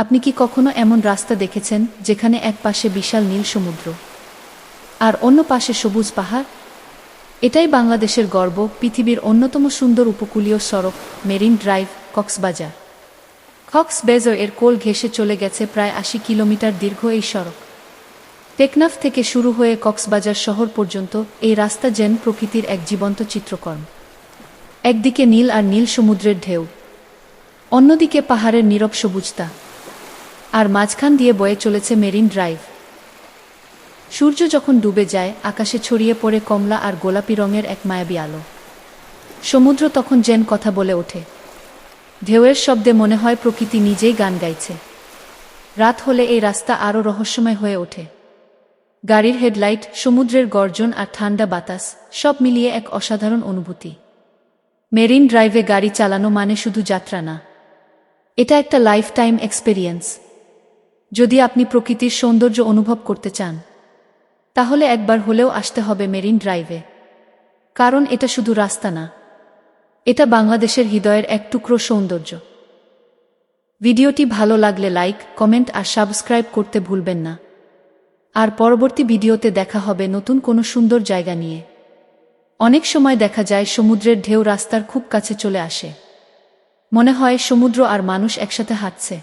আপনি কি কখনো এমন রাস্তা দেখেছেন যেখানে এক পাশে বিশাল নীল সমুদ্র আর অন্য পাশে সবুজ পাহাড়? এটাই বাংলাদেশের গর্ব, পৃথিবীর অন্যতম সুন্দর উপকূলীয় সড়ক মেরিন ড্রাইভ, কক্সবাজার। কক্সবাজার এর কোল ঘেঁষে চলে গেছে প্রায় ৮০ কিলোমিটার দীর্ঘ এই সড়ক। টেকনাফ থেকে শুরু হয়ে কক্সবাজার শহর পর্যন্ত এই রাস্তা যেন প্রকৃতির এক জীবন্ত চিত্রকর্ম। একদিকে নীল আর নীল সমুদ্রের ঢেউ, অন্যদিকে পাহাড়ের নীরব সবুজতা, আর মাঝখান দিয়ে বয়ে চলেছে মেরিন ড্রাইভ। সূর্য যখন ডুবে যায়, আকাশে ছড়িয়ে পড়ে কমলা আর গোলাপি রঙের এক মায়াবী আলো। সমুদ্র তখন যেন কথা বলে ওঠে, ঢেউয়ের শব্দে মনে হয় প্রকৃতি নিজেই গান গাইছে। রাত হলে এই রাস্তা আরও রহস্যময় হয়ে ওঠে। গাড়ির হেডলাইট, সমুদ্রের গর্জন আর ঠান্ডা বাতাস, সব মিলিয়ে এক অসাধারণ অনুভূতি। মেরিন ড্রাইভে গাড়ি চালানো মানে শুধু যাত্রা না, এটা একটা লাইফ টাইম এক্সপেরিয়েন্স। যদি আপনি প্রকৃতির সৌন্দর্য অনুভব করতে চান, তাহলে একবার হলেও আসতে হবে মেরিন ড্রাইভে। কারণ এটা শুধু রাস্তা না, এটা বাংলাদেশের হৃদয়ের এক টুকরো সৌন্দর্য। ভিডিওটি ভালো লাগলে লাইক, কমেন্ট আর সাবস্ক্রাইব করতে ভুলবেন না। আর পরবর্তী ভিডিওতে দেখা হবে নতুন কোনো সুন্দর জায়গা নিয়ে। অনেক সময় দেখা যায় সমুদ্রের ঢেউ রাস্তার খুব কাছে চলে আসে, মনে হয় সমুদ্র আর মানুষ একসাথে হাঁটছে।